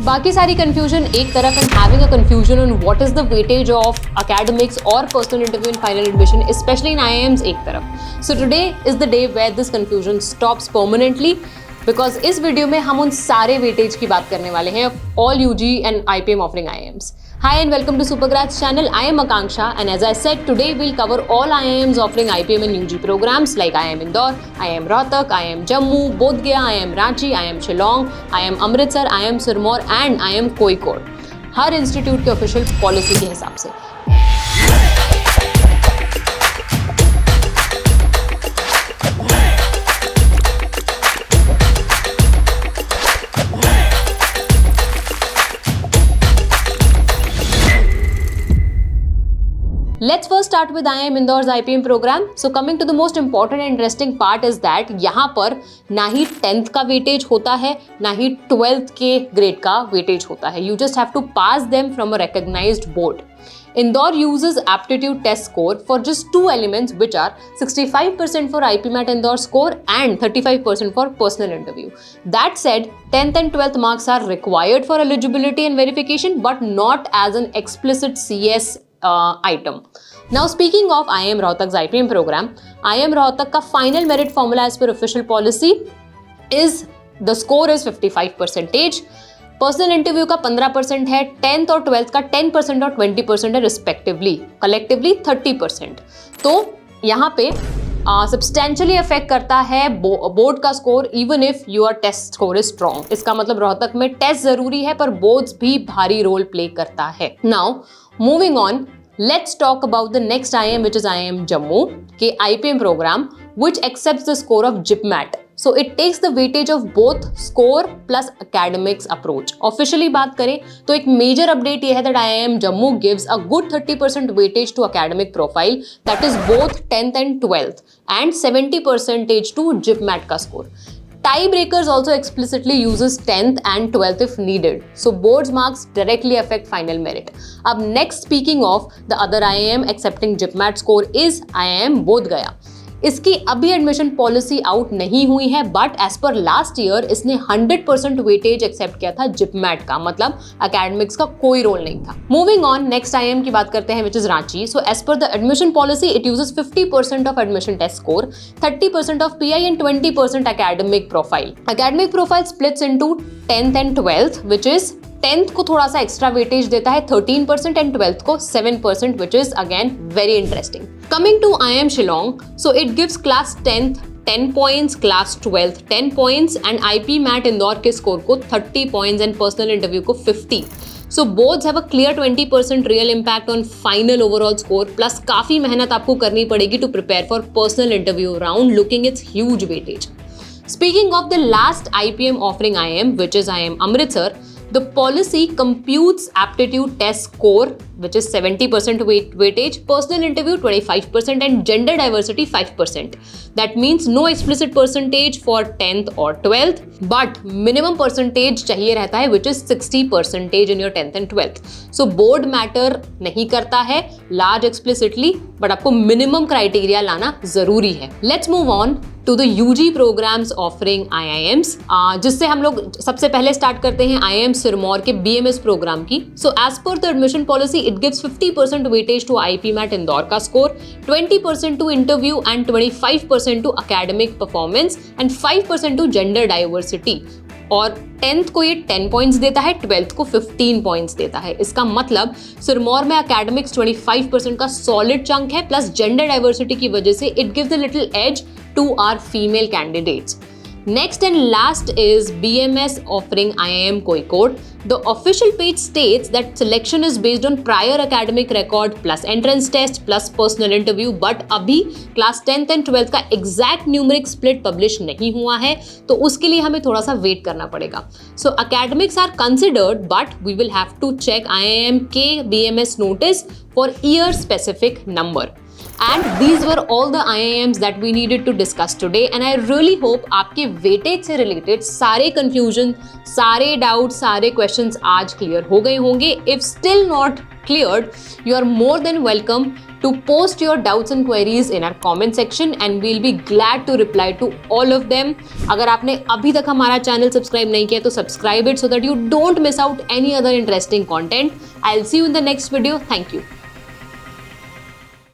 बाकी सारी कंफ्यूजन एक तरफ and having a confusion on what is the weightage of academics और personal interview in final admission specially in IIMs एक तरफ. So today is the day where this confusion stops permanently because इस video में हम उन सारे weightage की बात करने वाले हैं all UG and IPM offering IIMs. Hi and welcome to Supergrads channel. I am Akanksha and as I said today we'll cover all IIMs offering IPM and UG programs like IIM Indore, IIM Rohtak, IIM Jammu, Bodh Gaya, IIM Ranchi, IIM Shillong, IIM Amritsar, IIM Sirmaur and IIM Kozhikode. Her institute के official policy के हिसाब से. Let's first start with IIM Indore's IPM program. So coming to the most important and interesting part is that यहाँ पर ना ही 10th का weightage होता है ना ही 12th के ग्रेड का वेटेज होता है. You just have to pass them from a recognized board. Indore uses aptitude test score for just two elements which are 65% for IPMAT Indore score and 35% for personal interview. That said, 10th and 12th marks are required for eligibility and verification but not as an explicit CS item. Now speaking of IIM Rohtak's IPM program, IIM Rohtak का final merit formula as per official policy is the score is 55%. Personal interview का 15% है, 10th और 12th का 10% और 20% है respectively, collectively 30%. तो यहाँ पे सब्सटेंशियली अफेक्ट करता है बोर्ड का score even if your test score is strong. इसका मतलब रोहतक में टेस्ट जरूरी है पर बोर्ड्स भी भारी रोल प्ले करता है. Now moving on, let's talk about the next IIM which is IIM Jammu के IPM program which accepts the score of JIPMAT. So it takes the weightage of both score plus academics approach. Officially बात करें तो एक major update ये है that IIM Jammu gives a good 30% weightage to academic profile that is both 10th and 12th and 70% to JIPMAT का score. Tiebreakers also explicitly uses 10th and 12th if needed. So board's marks directly affect final merit. Ab next speaking of the other IIM accepting JIPMAT score is IIM Bodh Gaya. इसकी अभी admission policy out नहीं हुई है but as per last year इसने 100% weightage accept किया था जिपमैट का, मतलब एकेडमिक्स का कोई रोल नहीं था. मूविंग ऑन, नेक्स्ट IIM की बात करते हैं which is Ranchi. So as per the admission policy it uses 50% of admission test score, 30% of PI and 20% academic profile. Academic profile splits into 10th and 12th which is 10th को थोड़ा सा extra weightage देता है 13% and 12th को 7% which is again very interesting. Coming to IIM Shillong, so it gives class 10th 10 points, class 12th 10 points and IPMAT Indore के score को 30 points and personal interview को 50. So both have a clear 20% real impact on final overall score plus काफी मेहनत आपको करनी पड़ेगी to prepare for personal interview round looking its huge weightage. Speaking of the last IPM offering IIM which is IIM Amritsar, the policy computes aptitude test score which is 70% weightage, personal interview 25% and gender diversity 5%. That means no explicit percentage for 10th or 12th but minimum percentage चाहिए रहता है which is 60% in your 10th and 12th. So board matter नहीं करता है large explicitly but आपको minimum criteria लाना जरूरी है. Let's move on to the UG programs offering IIMs, जिससे हम लोग सबसे पहले स्टार्ट करते हैं IIM सिरमौर के BMS प्रोग्राम की. So as per the admission policy it gives 50% weightage to IPMAT Indore का score, 20% to interview and 25% to academic performance and 5% to gender diversity. और 10th को ये 10 पॉइंट्स देता है, 12th को 15 पॉइंट्स देता है. इसका मतलब सिरमौर में एकेडमिक्स 25% का सॉलिड चंक है प्लस जेंडर डाइवर्सिटी की वजह से it gives a little edge to our female candidates. Next and last is BMS offering IIM Kozhikode. The official page states that selection is based on prior academic record plus entrance test plus personal interview but अभी class 10th and 12th का exact numeric split publish नहीं हुआ है तो उसके लिए हमें थोड़ा सा wait करना पड़ेगा. So academics are considered but we will have to check IIM के BMS notice for year specific number. And these were all the IIMs that we needed to discuss today. And I really hope आपके weightage से related सारे confusion, सारे doubt, सारे questions आज clear हो गए होंगे. If still not cleared, you are more than welcome to post your doubts and queries in our comment section and we'll be glad to reply to all of them. अगर आपने अभी तक हमारा channel subscribe नहीं किया तो subscribe it so that you don't miss out any other interesting content. I'll see you in the next video. Thank you.